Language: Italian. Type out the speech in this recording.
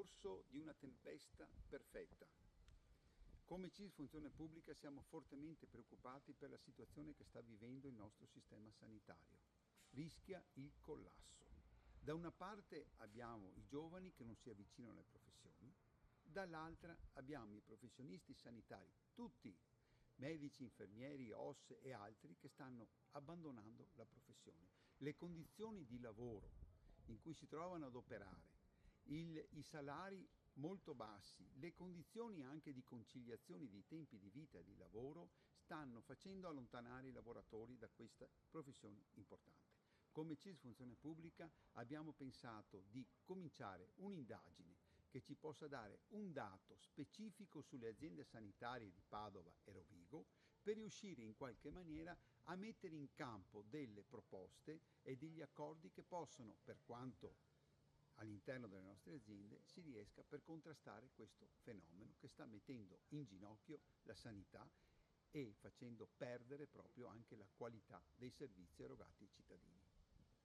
corso di una tempesta perfetta. Come CISL Funzione Pubblica siamo fortemente preoccupati per la situazione che sta vivendo il nostro sistema sanitario. Rischia il collasso. Da una parte abbiamo i giovani che non si avvicinano alle professioni, dall'altra abbiamo i professionisti sanitari, tutti, medici, infermieri, OSS e altri, che stanno abbandonando la professione. Le condizioni di lavoro in cui si trovano ad operare, i salari molto bassi, le condizioni anche di conciliazione di tempi di vita e di lavoro stanno facendo allontanare i lavoratori da questa professione importante. Come CISL Funzione Pubblica abbiamo pensato di cominciare un'indagine che ci possa dare un dato specifico sulle aziende sanitarie di Padova e Rovigo per riuscire in qualche maniera a mettere in campo delle proposte e degli accordi che possono, per quanto all'interno delle nostre aziende, si riesca per contrastare questo fenomeno che sta mettendo in ginocchio la sanità e facendo perdere proprio anche la qualità dei servizi erogati ai cittadini.